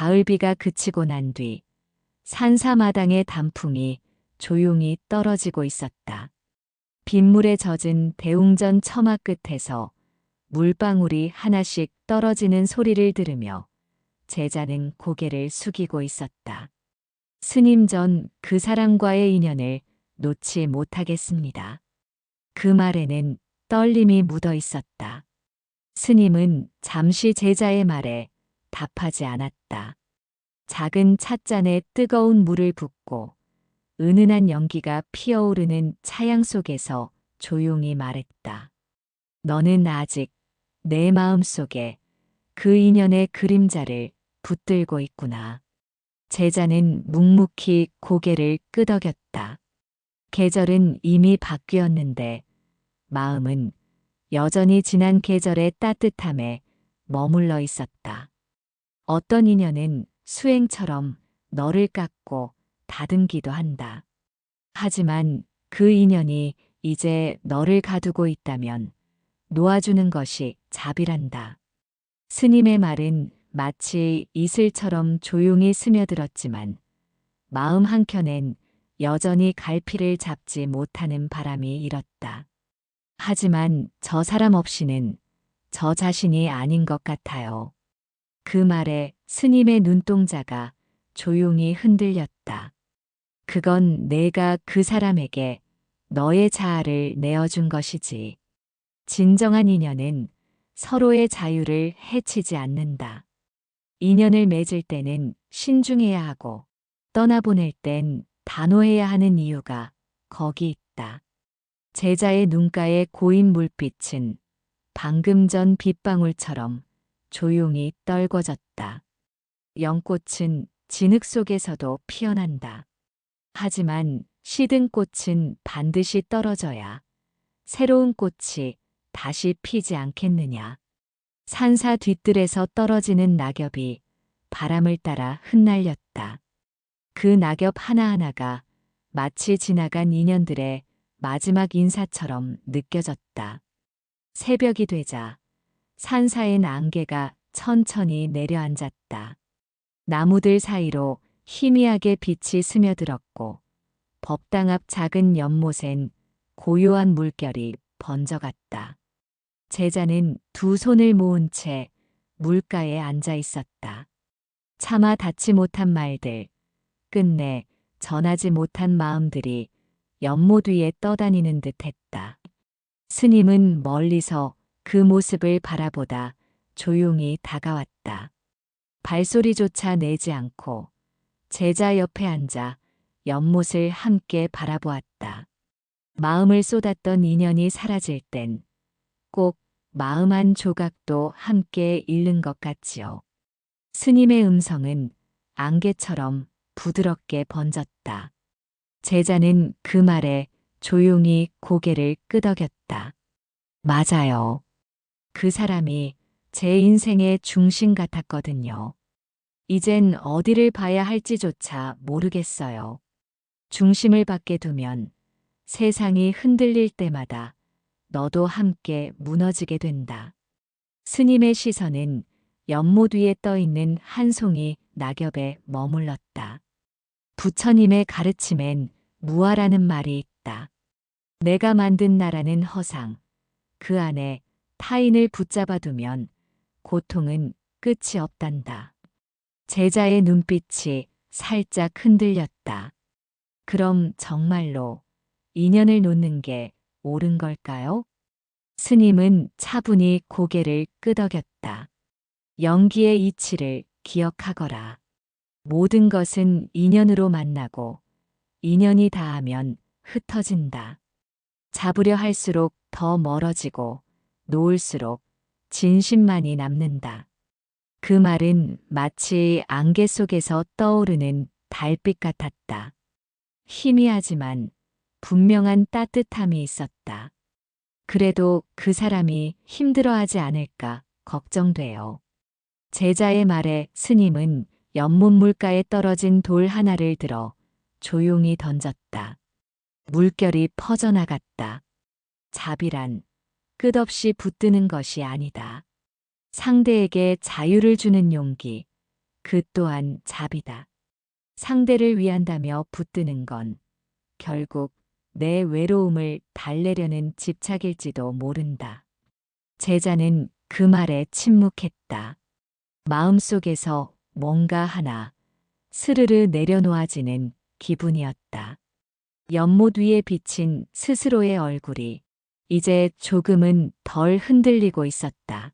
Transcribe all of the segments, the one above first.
가을비가 그치고 난 뒤 산사마당의 단풍이 조용히 떨어지고 있었다. 빗물에 젖은 대웅전 처마 끝에서 물방울이 하나씩 떨어지는 소리를 들으며 제자는 고개를 숙이고 있었다. 스님 전 그 사람과의 인연을 놓지 못하겠습니다. 그 말에는 떨림이 묻어 있었다. 스님은 잠시 제자의 말에 답하지 않았다. 작은 찻잔에 뜨거운 물을 붓고 은은한 연기가 피어오르는 차양 속에서 조용히 말했다. 너는 아직 내 마음 속에 그 인연의 그림자를 붙들고 있구나. 제자는 묵묵히 고개를 끄덕였다. 계절은 이미 바뀌었는데 마음은 여전히 지난 계절의 따뜻함에 머물러 있었다. 어떤 인연은 수행처럼 너를 깎고 다듬기도 한다. 하지만 그 인연이 이제 너를 가두고 있다면 놓아주는 것이 자비란다. 스님의 말은 마치 이슬처럼 조용히 스며들었지만 마음 한켠엔 여전히 갈피를 잡지 못하는 바람이 일었다. 하지만 저 사람 없이는 저 자신이 아닌 것 같아요. 그 말에 스님의 눈동자가 조용히 흔들렸다. 그건 내가 그 사람에게 너의 자아를 내어준 것이지. 진정한 인연은 서로의 자유를 해치지 않는다. 인연을 맺을 때는 신중해야 하고 떠나보낼 땐 단호해야 하는 이유가 거기 있다. 제자의 눈가에 고인 물빛은 방금 전 빗방울처럼 조용히 떨궈졌다. 연꽃은 진흙 속에서도 피어난다. 하지만 시든 꽃은 반드시 떨어져야 새로운 꽃이 다시 피지 않겠느냐. 산사 뒤뜰에서 떨어지는 낙엽이 바람을 따라 흩날렸다. 그 낙엽 하나하나가 마치 지나간 인연들의 마지막 인사처럼 느껴졌다. 새벽이 되자 산사엔 안개가 천천히 내려앉았다. 나무들 사이로 희미하게 빛이 스며들었고 법당 앞 작은 연못엔 고요한 물결이 번져갔다. 제자는 두 손을 모은 채 물가에 앉아 있었다. 차마 닿지 못한 말들, 끝내 전하지 못한 마음들이 연못 위에 떠다니는 듯 했다. 스님은 멀리서 그 모습을 바라보다 조용히 다가왔다. 발소리조차 내지 않고 제자 옆에 앉아 연못을 함께 바라보았다. 마음을 쏟았던 인연이 사라질 땐 꼭 마음 한 조각도 함께 잃는 것 같지요. 스님의 음성은 안개처럼 부드럽게 번졌다. 제자는 그 말에 조용히 고개를 끄덕였다. 맞아요. 그 사람이 제 인생의 중심 같았거든요. 이젠 어디를 봐야 할지조차 모르겠어요. 중심을 밖에 두면 세상이 흔들릴 때마다 너도 함께 무너지게 된다. 스님의 시선은 연못 위에 떠있는 한 송이 낙엽에 머물렀다. 부처님의 가르침엔 무아라는 말이 있다. 내가 만든 나라는 허상, 그 안에 타인을 붙잡아 두면 고통은 끝이 없단다. 제자의 눈빛이 살짝 흔들렸다. 그럼 정말로 인연을 놓는 게 옳은 걸까요? 스님은 차분히 고개를 끄덕였다. 연기의 이치를 기억하거라. 모든 것은 인연으로 만나고 인연이 닿으면 흩어진다. 잡으려 할수록 더 멀어지고 놓을수록 진심만이 남는다. 그 말은 마치 안개 속에서 떠오르는 달빛 같았다. 희미하지만 분명한 따뜻함이 있었다. 그래도 그 사람이 힘들어하지 않을까 걱정돼요. 제자의 말에 스님은 연못 물가에 떨어진 돌 하나를 들어 조용히 던졌다. 물결이 퍼져나갔다. 자비란 끝없이 붙드는 것이 아니다. 상대에게 자유를 주는 용기, 그 또한 자비다. 상대를 위한다며 붙드는 건 결국 내 외로움을 달래려는 집착일지도 모른다. 제자는 그 말에 침묵했다. 마음속에서 뭔가 하나 스르르 내려놓아지는 기분이었다. 연못 위에 비친 스스로의 얼굴이 이제 조금은 덜 흔들리고 있었다.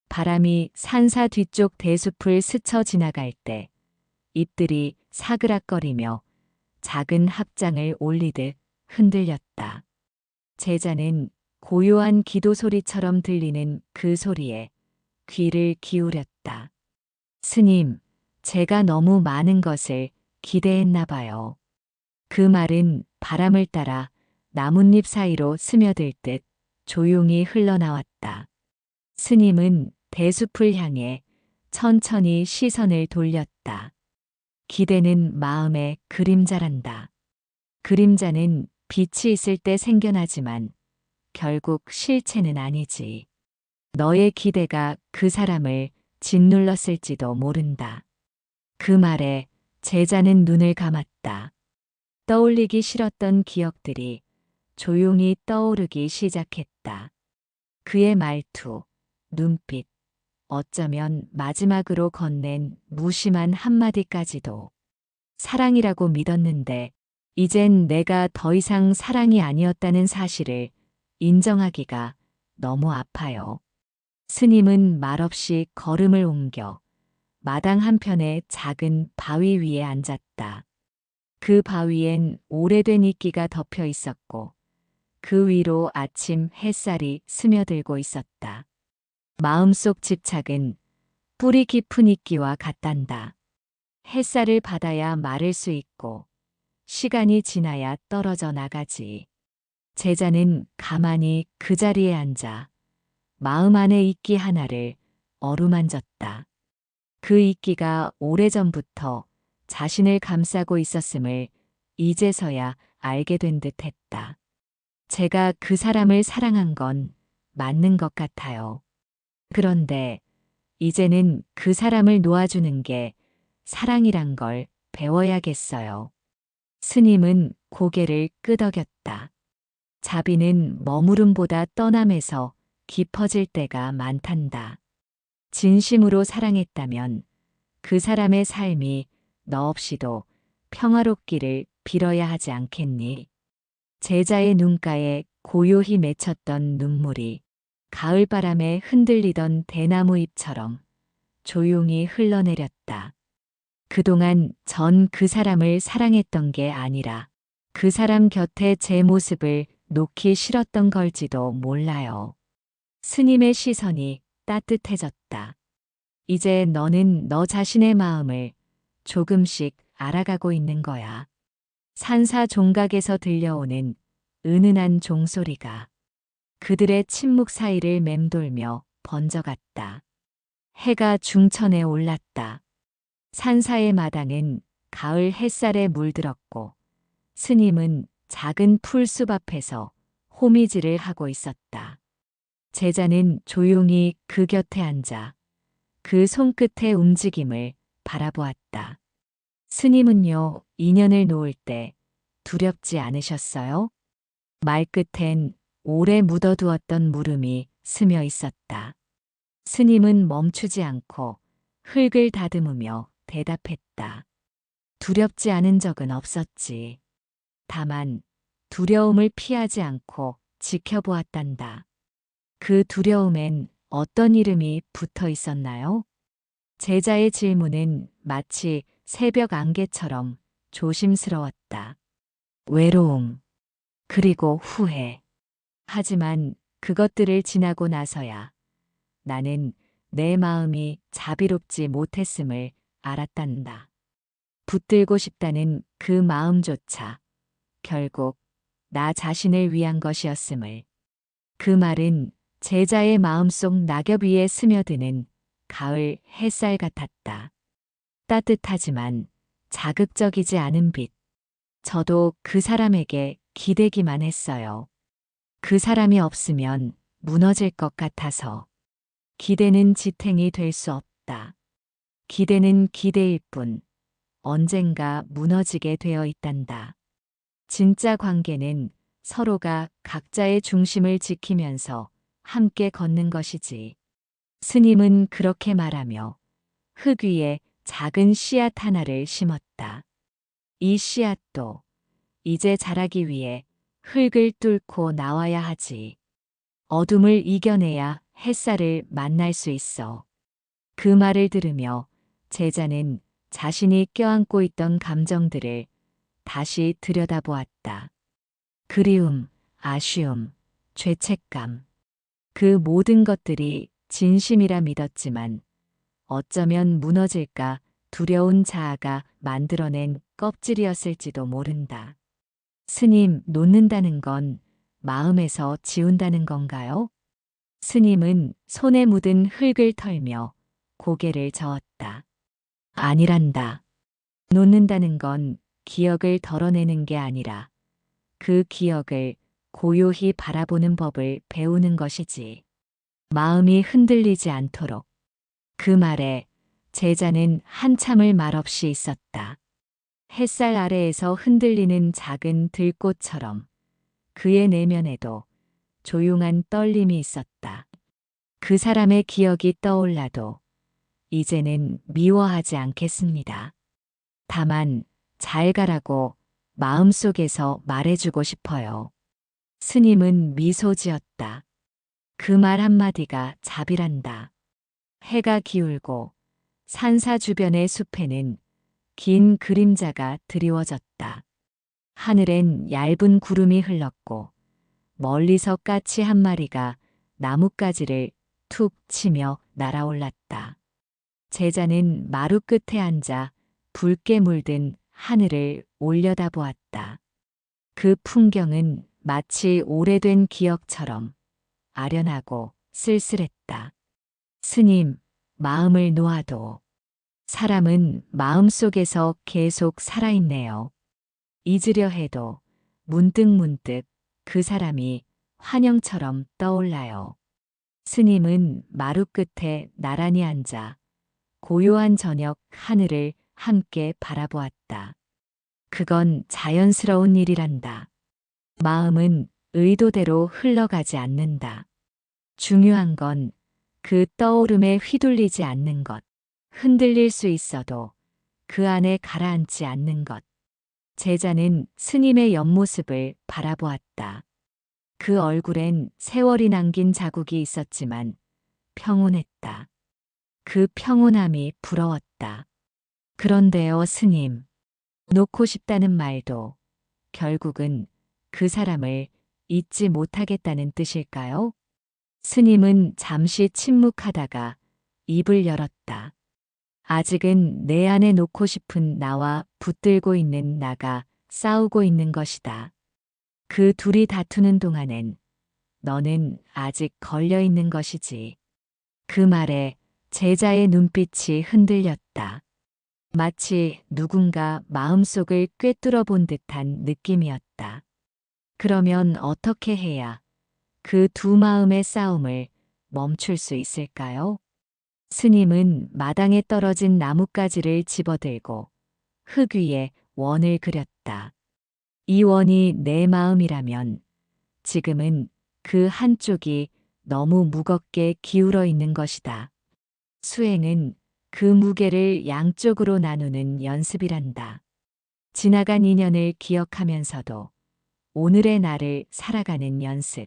바람이 산사 뒤쪽 대숲을 스쳐 지나갈 때 잎들이 사그락거리며 작은 합장을 올리듯 흔들렸다. 제자는 고요한 기도 소리처럼 들리는 그 소리에 귀를 기울였다. 스님, 제가 너무 많은 것을 기대했나 봐요. 그 말은 바람을 따라 나뭇잎 사이로 스며들 듯 조용히 흘러나왔다. 스님은 대숲을 향해 천천히 시선을 돌렸다. 기대는 마음의 그림자란다. 그림자는 빛이 있을 때 생겨나지만 결국 실체는 아니지. 너의 기대가 그 사람을 짓눌렀을지도 모른다. 그 말에 제자는 눈을 감았다. 떠올리기 싫었던 기억들이 조용히 떠오르기 시작했다. 그의 말투, 눈빛, 어쩌면 마지막으로 건넨 무심한 한마디까지도. 사랑이라고 믿었는데 이젠 내가 더 이상 사랑이 아니었다는 사실을 인정하기가 너무 아파요. 스님은 말없이 걸음을 옮겨 마당 한편의 작은 바위 위에 앉았다. 그 바위엔 오래된 이끼가 덮여 있었고 그 위로 아침 햇살이 스며들고 있었다. 마음속 집착은 뿌리 깊은 이끼와 같단다. 햇살을 받아야 마를 수 있고 시간이 지나야 떨어져 나가지. 제자는 가만히 그 자리에 앉아 마음 안의 이끼 하나를 어루만졌다. 그 이끼가 오래전부터 자신을 감싸고 있었음을 이제서야 알게 된 듯 했다. 제가 그 사람을 사랑한 건 맞는 것 같아요. 그런데 이제는 그 사람을 놓아주는 게 사랑이란 걸 배워야겠어요. 스님은 고개를 끄덕였다. 자비는 머무름보다 떠남에서 깊어질 때가 많단다. 진심으로 사랑했다면 그 사람의 삶이 너 없이도 평화롭기를 빌어야 하지 않겠니? 제자의 눈가에 고요히 맺혔던 눈물이 가을바람에 흔들리던 대나무 잎처럼 조용히 흘러내렸다. 그동안 전 그 사람을 사랑했던 게 아니라 그 사람 곁에 제 모습을 놓기 싫었던 걸지도 몰라요. 스님의 시선이 따뜻해졌다. 이제 너는 너 자신의 마음을 조금씩 알아가고 있는 거야. 산사 종각에서 들려오는 은은한 종소리가 그들의 침묵 사이를 맴돌며 번져갔다. 해가 중천에 올랐다. 산사의 마당은 가을 햇살에 물들었고 스님은 작은 풀숲 앞에서 호미질을 하고 있었다. 제자는 조용히 그 곁에 앉아 그 손끝의 움직임을 바라보았다. 스님은요, 인연을 놓을 때 두렵지 않으셨어요? 말끝엔 오래 묻어두었던 물음이 스며 있었다. 스님은 멈추지 않고 흙을 다듬으며 대답했다. 두렵지 않은 적은 없었지. 다만 두려움을 피하지 않고 지켜보았단다. 그 두려움엔 어떤 이름이 붙어 있었나요? 제자의 질문은 마치 새벽 안개처럼 조심스러웠다. 외로움, 그리고 후회. 하지만 그것들을 지나고 나서야 나는 내 마음이 자비롭지 못했음을 알았단다. 붙들고 싶다는 그 마음조차 결국 나 자신을 위한 것이었음을. 그 말은 제자의 마음속 낙엽 위에 스며드는 가을 햇살 같았다. 따뜻하지만 자극적이지 않은 빛. 저도 그 사람에게 기대기만 했어요. 그 사람이 없으면 무너질 것 같아서. 기대는 지탱이 될 수 없다. 기대는 기대일 뿐 언젠가 무너지게 되어 있단다. 진짜 관계는 서로가 각자의 중심을 지키면서 함께 걷는 것이지. 스님은 그렇게 말하며 흙 위에 작은 씨앗 하나를 심었다. 이 씨앗도 이제 자라기 위해 흙을 뚫고 나와야 하지. 어둠을 이겨내야 햇살을 만날 수 있어. 그 말을 들으며 제자는 자신이 껴안고 있던 감정들을 다시 들여다보았다. 그리움, 아쉬움, 죄책감. 그 모든 것들이 진심이라 믿었지만 어쩌면 무너질까 두려운 자아가 만들어낸 껍질이었을지도 모른다. 스님, 놓는다는 건 마음에서 지운다는 건가요? 스님은 손에 묻은 흙을 털며 고개를 저었다. 아니란다. 놓는다는 건 기억을 덜어내는 게 아니라 그 기억을 고요히 바라보는 법을 배우는 것이지. 마음이 흔들리지 않도록. 그 말에 제자는 한참을 말없이 있었다. 햇살 아래에서 흔들리는 작은 들꽃처럼 그의 내면에도 조용한 떨림이 있었다. 그 사람의 기억이 떠올라도 이제는 미워하지 않겠습니다. 다만 잘 가라고 마음속에서 말해주고 싶어요. 스님은 미소 지었다. 그 말 한마디가 자비란다. 해가 기울고 산사 주변의 숲에는 긴 그림자가 드리워졌다. 하늘엔 얇은 구름이 흘렀고 멀리서 까치 한 마리가 나뭇가지를 툭 치며 날아올랐다. 제자는 마루 끝에 앉아 붉게 물든 하늘을 올려다보았다. 그 풍경은 마치 오래된 기억처럼 아련하고 쓸쓸했다. 스님, 마음을 놓아도 사람은 마음속에서 계속 살아있네요. 잊으려 해도 문득문득 그 사람이 환영처럼 떠올라요. 스님은 마루 끝에 나란히 앉아 고요한 저녁 하늘을 함께 바라보았다. 그건 자연스러운 일이란다. 마음은 의도대로 흘러가지 않는다. 중요한 건 그 떠오름에 휘둘리지 않는 것. 흔들릴 수 있어도 그 안에 가라앉지 않는 것. 제자는 스님의 옆모습을 바라보았다. 그 얼굴엔 세월이 남긴 자국이 있었지만 평온했다. 그 평온함이 부러웠다. 그런데요, 스님. 놓고 싶다는 말도 결국은 그 사람을 잊지 못하겠다는 뜻일까요? 스님은 잠시 침묵하다가 입을 열었다. 아직은 내 안에 놓고 싶은 나와 붙들고 있는 나가 싸우고 있는 것이다. 그 둘이 다투는 동안엔 너는 아직 걸려 있는 것이지. 그 말에 제자의 눈빛이 흔들렸다. 마치 누군가 마음속을 꿰뚫어 본 듯한 느낌이었다. 그러면 어떻게 해야 그 두 마음의 싸움을 멈출 수 있을까요? 스님은 마당에 떨어진 나뭇가지를 집어들고 흙 위에 원을 그렸다. 이 원이 내 마음이라면 지금은 그 한쪽이 너무 무겁게 기울어 있는 것이다. 수행은 그 무게를 양쪽으로 나누는 연습이란다. 지나간 인연을 기억하면서도 오늘의 나를 살아가는 연습.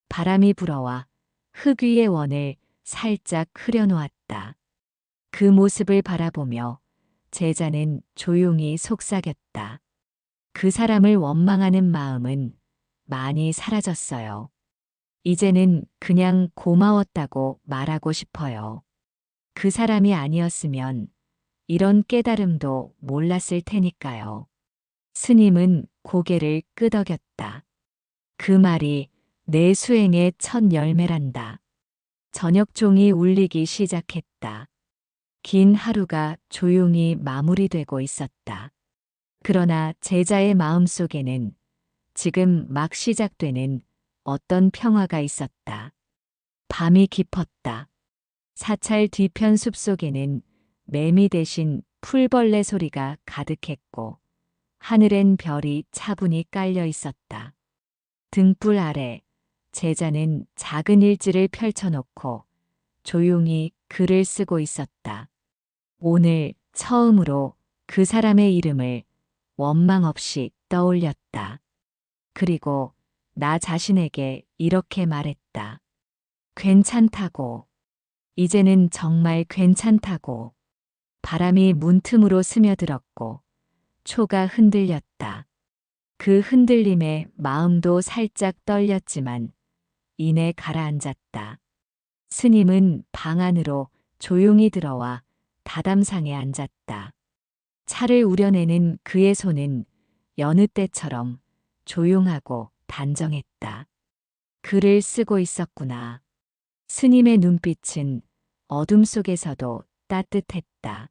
바람이 불어와 흙 위의 원을 살짝 흐려놓았다. 그 모습을 바라보며 제자는 조용히 속삭였다. 그 사람을 원망하는 마음은 많이 사라졌어요. 이제는 그냥 고마웠다고 말하고 싶어요. 그 사람이 아니었으면 이런 깨달음도 몰랐을 테니까요. 스님은 고개를 끄덕였다. 그 말이 내 수행의 첫 열매란다. 저녁 종이 울리기 시작했다. 긴 하루가 조용히 마무리되고 있었다. 그러나 제자의 마음속에는 지금 막 시작되는 어떤 평화가 있었다. 밤이 깊었다. 사찰 뒤편 숲속에는 매미 대신 풀벌레 소리가 가득했고 하늘엔 별이 차분히 깔려 있었다. 등불 아래 제자는 작은 일지를 펼쳐놓고 조용히 글을 쓰고 있었다. 오늘 처음으로 그 사람의 이름을 원망 없이 떠올렸다. 그리고 나 자신에게 이렇게 말했다. 괜찮다고. 이제는 정말 괜찮다고. 바람이 문틈으로 스며들었고 초가 흔들렸다. 그 흔들림에 마음도 살짝 떨렸지만 이내 가라앉았다. 스님은 방 안으로 조용히 들어와 다담상에 앉았다. 차를 우려내는 그의 손은 여느 때처럼 조용하고 단정했다. 글을 쓰고 있었구나. 스님의 눈빛은 어둠 속에서도 따뜻했다.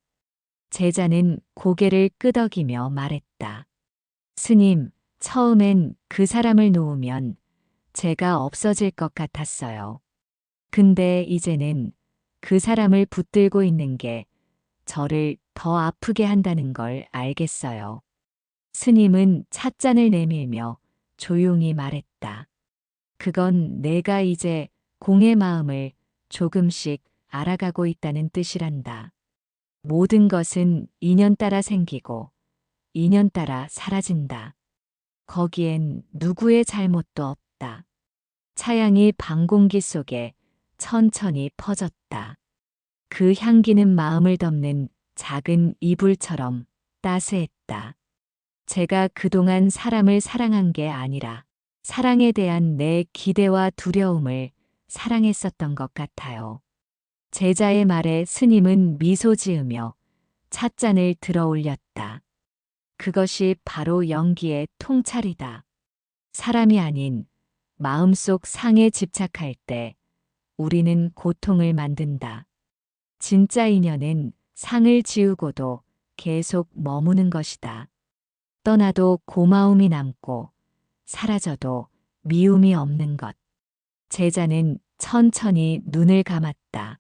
제자는 고개를 끄덕이며 말했다. 스님, 처음엔 그 사람을 놓으면 제가 없어질 것 같았어요. 근데 이제는 그 사람을 붙들고 있는 게 저를 더 아프게 한다는 걸 알겠어요. 스님은 찻잔을 내밀며 조용히 말했다. 그건 내가 이제 공의 마음을 조금씩 알아가고 있다는 뜻이란다. 모든 것은 인연 따라 생기고 인연 따라 사라진다. 거기엔 누구의 잘못도 없다. 차향이 방 공기 속에 천천히 퍼졌다. 그 향기는 마음을 덮는 작은 이불처럼 따스했다. 제가 그동안 사람을 사랑한 게 아니라 사랑에 대한 내 기대와 두려움을 사랑했었던 것 같아요. 제자의 말에 스님은 미소 지으며 찻잔을 들어 올렸다. 그것이 바로 연기의 통찰이다. 사람이 아닌 마음속 상에 집착할 때 우리는 고통을 만든다. 진짜 인연은 상을 지우고도 계속 머무는 것이다. 떠나도 고마움이 남고 사라져도 미움이 없는 것. 제자는 천천히 눈을 감았다.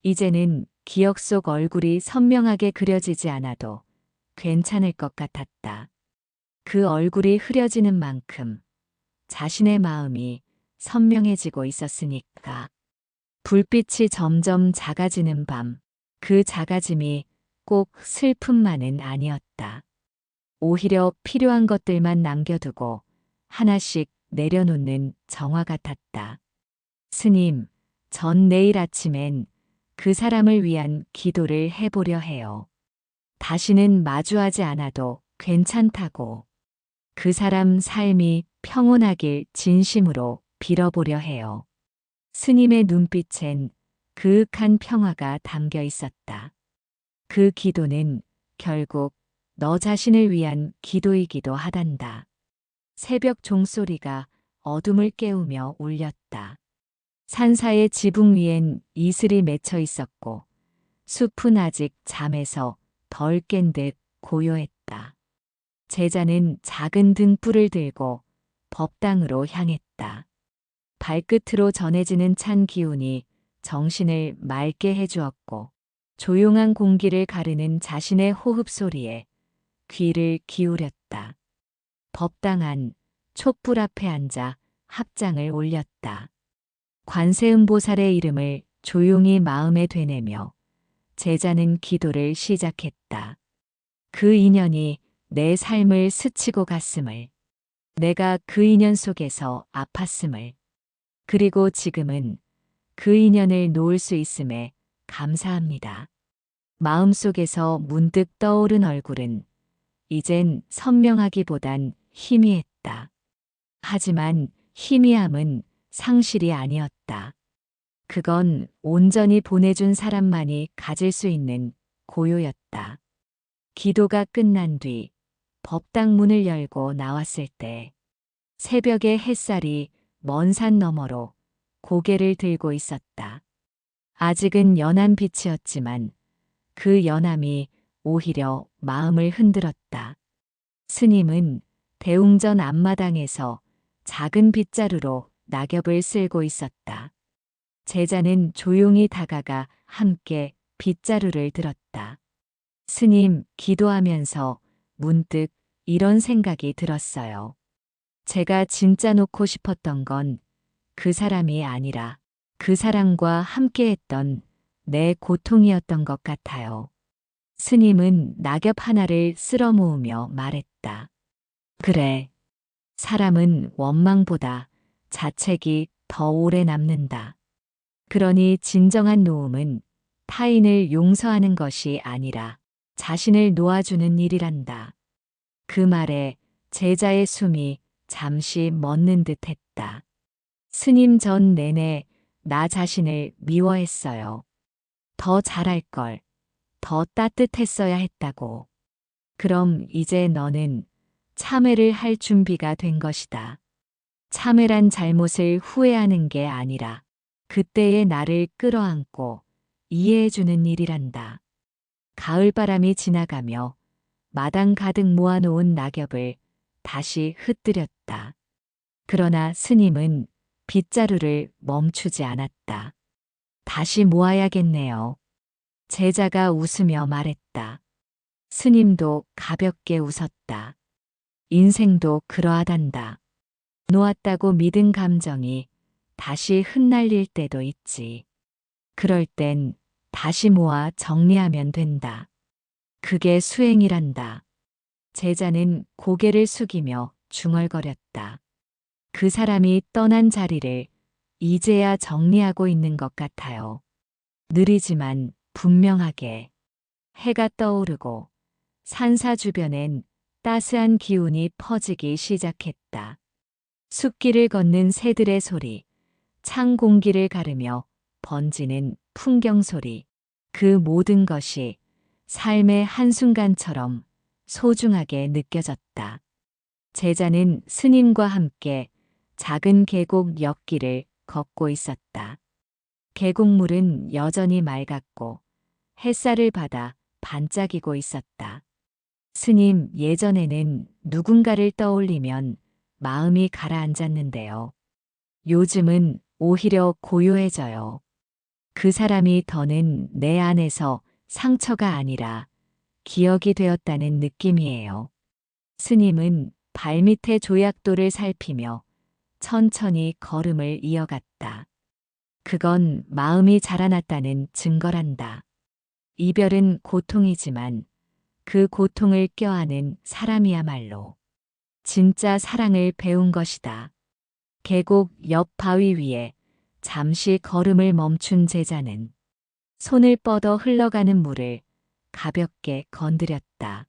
이제는 기억 속 얼굴이 선명하게 그려지지 않아도 괜찮을 것 같았다. 그 얼굴이 흐려지는 만큼 자신의 마음이 선명해지고 있었으니까. 불빛이 점점 작아지는 밤, 그 작아짐이 꼭 슬픔만은 아니었다. 오히려 필요한 것들만 남겨두고 하나씩 내려놓는 정화 같았다. 스님, 전 내일 아침엔 그 사람을 위한 기도를 해보려 해요. 다시는 마주하지 않아도 괜찮다고. 그 사람 삶이 평온하길 진심으로 빌어보려 해요. 스님의 눈빛엔 그윽한 평화가 담겨 있었다. 그 기도는 결국 너 자신을 위한 기도이기도 하단다. 새벽 종소리가 어둠을 깨우며 울렸다. 산사의 지붕 위엔 이슬이 맺혀 있었고 숲은 아직 잠에서 덜 깬 듯 고요했다. 제자는 작은 등불을 들고 법당으로 향했다. 발끝으로 전해지는 찬 기운이 정신을 맑게 해주었고 조용한 공기를 가르는 자신의 호흡 소리에 귀를 기울였다. 법당 안 촛불 앞에 앉아 합장을 올렸다. 관세음보살의 이름을 조용히 마음에 되뇌며 제자는 기도를 시작했다. 그 인연이 내 삶을 스치고 갔음을, 내가 그 인연 속에서 아팠음을, 그리고 지금은 그 인연을 놓을 수 있음에 감사합니다. 마음속에서 문득 떠오른 얼굴은 이젠 선명하기보단 희미했다. 하지만 희미함은 상실이 아니었다. 그건 온전히 보내준 사람만이 가질 수 있는 고요였다. 기도가 끝난 뒤 법당 문을 열고 나왔을 때 새벽의 햇살이 먼 산 너머로 고개를 들고 있었다. 아직은 연한 빛이었지만 그 연함이 오히려 마음을 흔들었다. 스님은 대웅전 앞마당에서 작은 빗자루로 낙엽을 쓸고 있었다. 제자는 조용히 다가가 함께 빗자루를 들었다. 스님, 기도하면서 문득 이런 생각이 들었어요. 제가 진짜 놓고 싶었던 건 그 사람이 아니라 그 사람과 함께했던 내 고통이었던 것 같아요. 스님은 낙엽 하나를 쓸어 모으며 말했다. 그래. 사람은 원망보다 자책이 더 오래 남는다. 그러니 진정한 노움은 타인을 용서하는 것이 아니라 자신을 놓아주는 일이란다. 그 말에 제자의 숨이 잠시 멎는 듯 했다. 스님 전 내내 나 자신을 미워했어요. 더 잘할 걸, 더 따뜻했어야 했다고. 그럼 이제 너는 참회를 할 준비가 된 것이다. 참회란 잘못을 후회하는 게 아니라 그때의 나를 끌어안고 이해해주는 일이란다. 가을바람이 지나가며 마당 가득 모아놓은 낙엽을 다시 흩뜨렸다. 그러나 스님은 빗자루를 멈추지 않았다. 다시 모아야겠네요. 제자가 웃으며 말했다. 스님도 가볍게 웃었다. 인생도 그러하단다. 놓았다고 믿은 감정이 다시 흩날릴 때도 있지. 그럴 땐 다시 모아 정리하면 된다. 그게 수행이란다. 제자는 고개를 숙이며 중얼거렸다. 그 사람이 떠난 자리를 이제야 정리하고 있는 것 같아요. 느리지만 분명하게. 해가 떠오르고 산사 주변엔 따스한 기운이 퍼지기 시작했다. 숲길을 걷는 새들의 소리, 찬 공기를 가르며 번지는 풍경 소리, 그 모든 것이 삶의 한순간처럼 소중하게 느껴졌다. 제자는 스님과 함께 작은 계곡 옆길을 걷고 있었다. 계곡물은 여전히 맑았고 햇살을 받아 반짝이고 있었다. 스님, 예전에는 누군가를 떠올리면 마음이 가라앉았는데요. 요즘은 오히려 고요해져요. 그 사람이 더는 내 안에서 상처가 아니라 기억이 되었다는 느낌이에요. 스님은 발밑의 조약돌을 살피며 천천히 걸음을 이어갔다. 그건 마음이 자라났다는 증거란다. 이별은 고통이지만 그 고통을 껴안은 사람이야말로 진짜 사랑을 배운 것이다. 계곡 옆 바위 위에 잠시 걸음을 멈춘 제자는 손을 뻗어 흘러가는 물을 가볍게 건드렸다.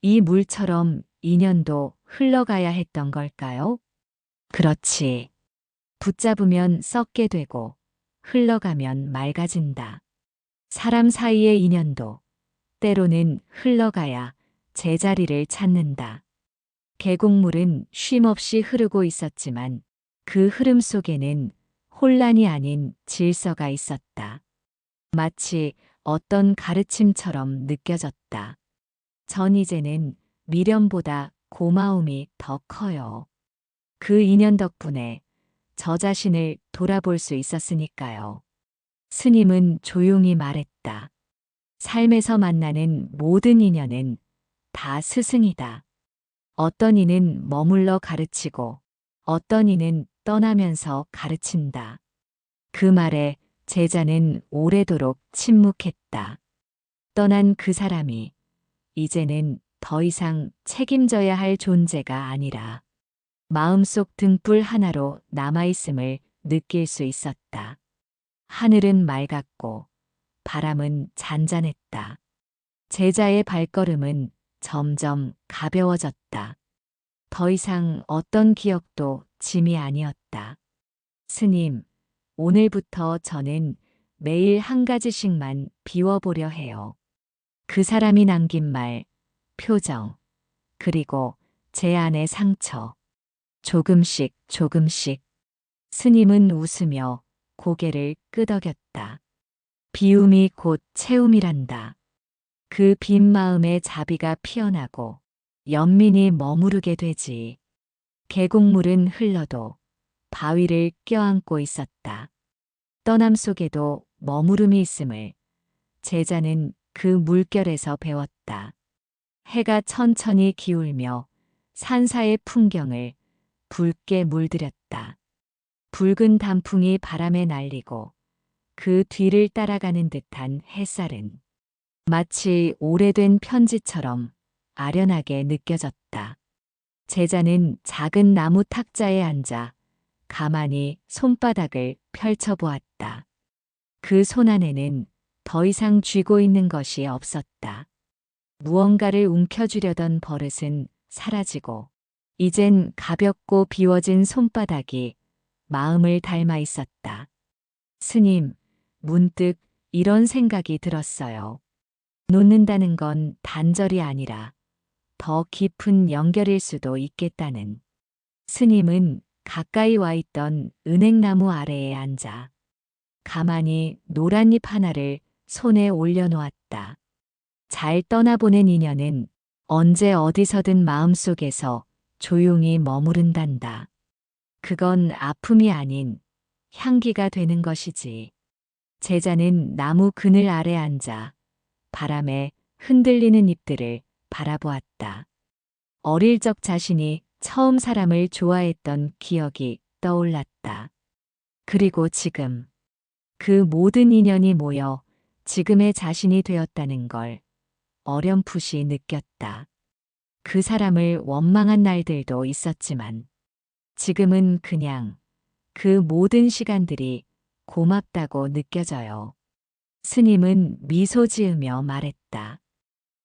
이 물처럼 인연도 흘러가야 했던 걸까요? 그렇지. 붙잡으면 썩게 되고 흘러가면 맑아진다. 사람 사이의 인연도 때로는 흘러가야 제자리를 찾는다. 계곡물은 쉼없이 흐르고 있었지만 그 흐름 속에는 혼란이 아닌 질서가 있었다. 마치 어떤 가르침처럼 느껴졌다. 전 이제는 미련보다 고마움이 더 커요. 그 인연 덕분에 저 자신을 돌아볼 수 있었으니까요. 스님은 조용히 말했다. 삶에서 만나는 모든 인연은 다 스승이다. 어떤 이는 머물러 가르치고 어떤 이는 떠나면서 가르친다. 그 말에 제자는 오래도록 침묵했다. 떠난 그 사람이 이제는 더 이상 책임져야 할 존재가 아니라 마음속 등불 하나로 남아있음을 느낄 수 있었다. 하늘은 맑았고 바람은 잔잔했다. 제자의 발걸음은 점점 가벼워졌다. 더 이상 어떤 기억도 짐이 아니었다. 스님, 오늘부터 저는 매일 한 가지씩만 비워보려 해요. 그 사람이 남긴 말, 표정, 그리고 제 안의 상처. 조금씩 조금씩. 스님은 웃으며 고개를 끄덕였다. 비움이 곧 채움이란다. 그 빈 마음에 자비가 피어나고 연민이 머무르게 되지. 계곡물은 흘러도 바위를 껴안고 있었다. 떠남 속에도 머무름이 있음을 제자는 그 물결에서 배웠다. 해가 천천히 기울며 산사의 풍경을 붉게 물들였다. 붉은 단풍이 바람에 날리고 그 뒤를 따라가는 듯한 햇살은 마치 오래된 편지처럼 아련하게 느껴졌다. 제자는 작은 나무 탁자에 앉아 가만히 손바닥을 펼쳐보았다. 그 손 안에는 더 이상 쥐고 있는 것이 없었다. 무언가를 움켜쥐려던 버릇은 사라지고 이젠 가볍고 비워진 손바닥이 마음을 닮아 있었다. 스님, 문득 이런 생각이 들었어요. 놓는다는 건 단절이 아니라 더 깊은 연결일 수도 있겠다는. 스님은 가까이 와 있던 은행나무 아래에 앉아 가만히 노란 잎 하나를 손에 올려놓았다. 잘 떠나보낸 인연은 언제 어디서든 마음속에서 조용히 머무른단다. 그건 아픔이 아닌 향기가 되는 것이지. 제자는 나무 그늘 아래 앉아 바람에 흔들리는 잎들을 바라보았다. 어릴 적 자신이 처음 사람을 좋아했던 기억이 떠올랐다. 그리고 지금 그 모든 인연이 모여 지금의 자신이 되었다는 걸 어렴풋이 느꼈다. 그 사람을 원망한 날들도 있었지만 지금은 그냥 그 모든 시간들이 고맙다고 느껴져요. 스님은 미소 지으며 말했다.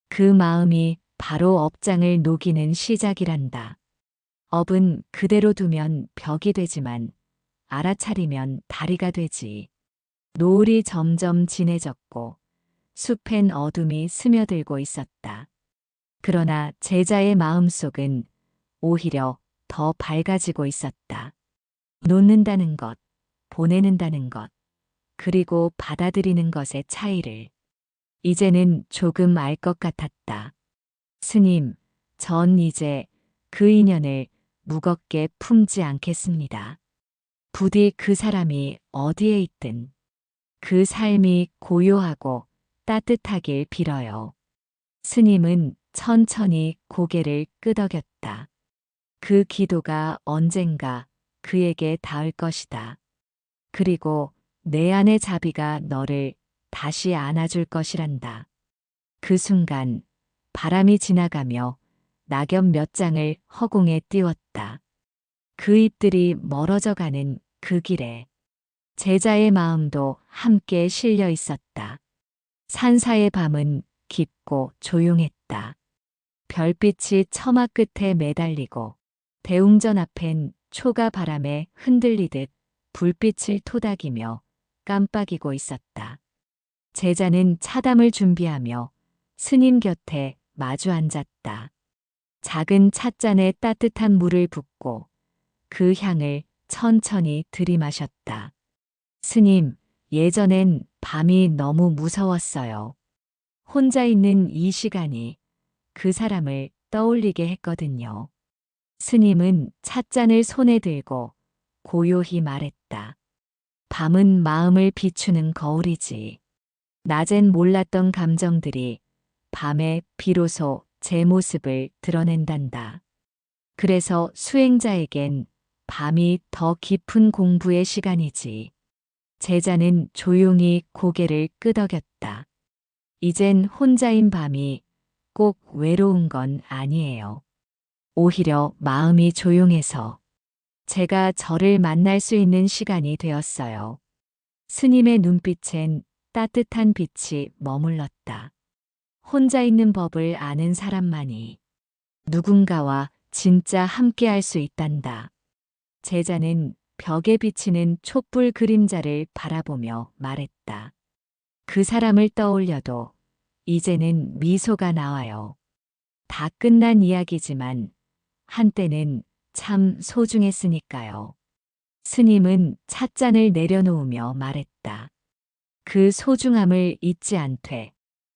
그 마음이 바로 업장을 녹이는 시작이란다. 업은 그대로 두면 벽이 되지만 알아차리면 다리가 되지. 노을이 점점 진해졌고 숲엔 어둠이 스며들고 있었다. 그러나 제자의 마음속은 오히려 더 밝아지고 있었다. 놓는다는 것, 보내는다는 것, 그리고 받아들이는 것의 차이를 이제는 조금 알 것 같았다. 스님, 전 이제 그 인연을 무겁게 품지 않겠습니다. 부디 그 사람이 어디에 있든 그 삶이 고요하고 따뜻하길 빌어요. 스님은 천천히 고개를 끄덕였다. 그 기도가 언젠가 그에게 닿을 것이다. 그리고 내 안의 자비가 너를 다시 안아줄 것이란다. 그 순간 바람이 지나가며 낙엽 몇 장을 허공에 띄웠다. 그 잎들이 멀어져 가는 그 길에 제자의 마음도 함께 실려 있었다. 산사의 밤은 깊고 조용했다. 별빛이 처마 끝에 매달리고 대웅전 앞엔 초가 바람에 흔들리듯 불빛을 토닥이며 깜빡이고 있었다. 제자는 차담을 준비하며 스님 곁에 마주 앉았다. 작은 찻잔에 따뜻한 물을 붓고 그 향을 천천히 들이마셨다. 스님, 예전엔 밤이 너무 무서웠어요. 혼자 있는 이 시간이 그 사람을 떠올리게 했거든요. 스님은 찻잔을 손에 들고 고요히 말했다. 밤은 마음을 비추는 거울이지. 낮엔 몰랐던 감정들이 밤에 비로소 제 모습을 드러낸단다. 그래서 수행자에겐 밤이 더 깊은 공부의 시간이지. 제자는 조용히 고개를 끄덕였다. 이젠 혼자인 밤이 꼭 외로운 건 아니에요. 오히려 마음이 조용해서 제가 저를 만날 수 있는 시간이 되었어요. 스님의 눈빛엔 따뜻한 빛이 머물렀다. 혼자 있는 법을 아는 사람만이 누군가와 진짜 함께할 수 있단다. 제자는 벽에 비치는 촛불 그림자를 바라보며 말했다. 그 사람을 떠올려도 이제는 미소가 나와요. 다 끝난 이야기지만 한때는 참 소중했으니까요. 스님은 찻잔을 내려놓으며 말했다. 그 소중함을 잊지 않되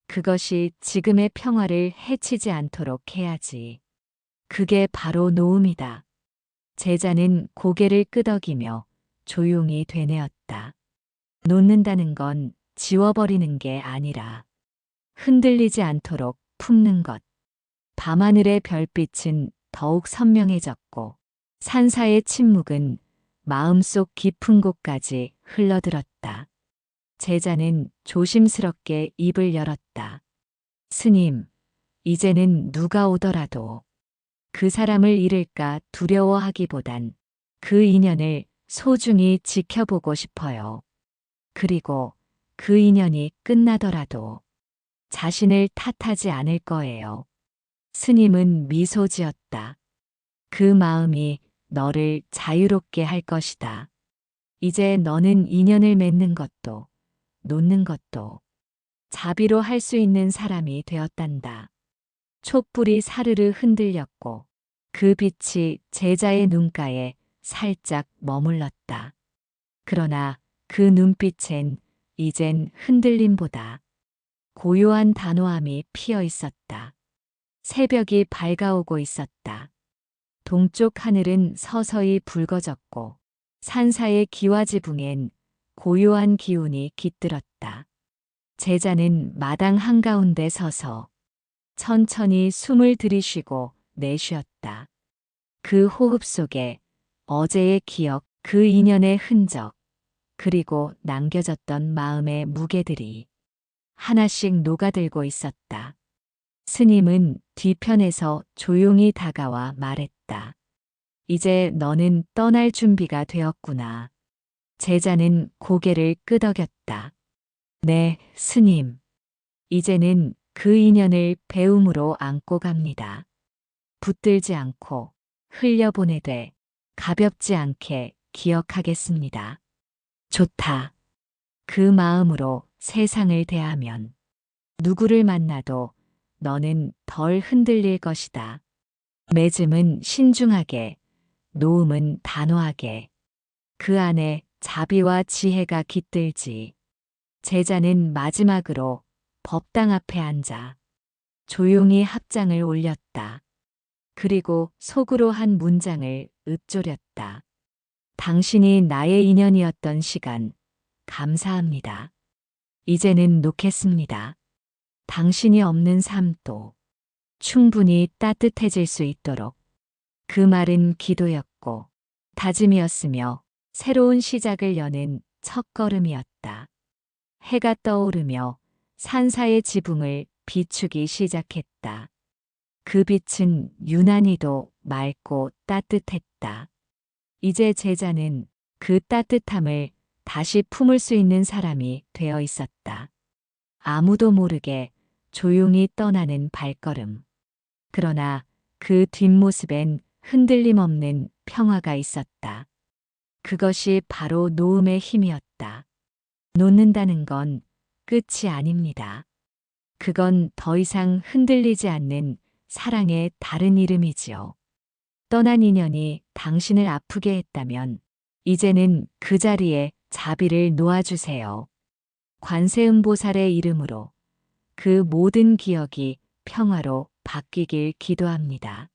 그것이 지금의 평화를 해치지 않도록 해야지. 그게 바로 노음이다. 제자는 고개를 끄덕이며 조용히 되뇌었다. 놓는다는 건 지워버리는 게 아니라 흔들리지 않도록 품는 것. 밤하늘의 별빛은 더욱 선명해졌고 산사의 침묵은 마음속 깊은 곳까지 흘러들었다. 제자는 조심스럽게 입을 열었다. 스님, 이제는 누가 오더라도 그 사람을 잃을까 두려워하기보단 그 인연을 소중히 지켜보고 싶어요. 그리고 그 인연이 끝나더라도 자신을 탓하지 않을 거예요. 스님은 미소 지었다. 그 마음이 너를 자유롭게 할 것이다. 이제 너는 인연을 맺는 것도 놓는 것도 자비로 할 수 있는 사람이 되었단다. 촛불이 사르르 흔들렸고 그 빛이 제자의 눈가에 살짝 머물렀다. 그러나 그 눈빛엔 이젠 흔들림보다 고요한 단호함이 피어 있었다. 새벽이 밝아오고 있었다. 동쪽 하늘은 서서히 붉어졌고 산사의 기와지붕엔 고요한 기운이 깃들었다. 제자는 마당 한가운데 서서 천천히 숨을 들이쉬고 내쉬었다. 그 호흡 속에 어제의 기억, 그 인연의 흔적, 그리고 남겨졌던 마음의 무게들이 하나씩 녹아들고 있었다. 스님은 뒤편에서 조용히 다가와 말했다. 이제 너는 떠날 준비가 되었구나. 제자는 고개를 끄덕였다. 네, 스님. 이제는 그 인연을 배움으로 안고 갑니다. 붙들지 않고 흘려보내되 가볍지 않게 기억하겠습니다. 좋다. 그 마음으로 세상을 대하면 누구를 만나도 너는 덜 흔들릴 것이다. 맺음은 신중하게, 놓음은 단호하게. 그 안에 자비와 지혜가 깃들지. 제자는 마지막으로 법당 앞에 앉아 조용히 합장을 올렸다. 그리고 속으로 한 문장을 읊조렸다. 당신이 나의 인연이었던 시간, 감사합니다. 이제는 놓겠습니다. 당신이 없는 삶도 충분히 따뜻해질 수 있도록. 그 말은 기도였고 다짐이었으며 새로운 시작을 여는 첫걸음이었다. 해가 떠오르며 산사의 지붕을 비추기 시작했다. 그 빛은 유난히도 맑고 따뜻했다. 이제 제자는 그 따뜻함을 다시 품을 수 있는 사람이 되어 있었다. 아무도 모르게 조용히 떠나는 발걸음. 그러나 그 뒷모습엔 흔들림 없는 평화가 있었다. 그것이 바로 놓음의 힘이었다. 놓는다는 건 끝이 아닙니다. 그건 더 이상 흔들리지 않는 사랑의 다른 이름이지요. 떠난 인연이 당신을 아프게 했다면 이제는 그 자리에 자비를 놓아주세요. 관세음보살의 이름으로 그 모든 기억이 평화로 바뀌길 기도합니다.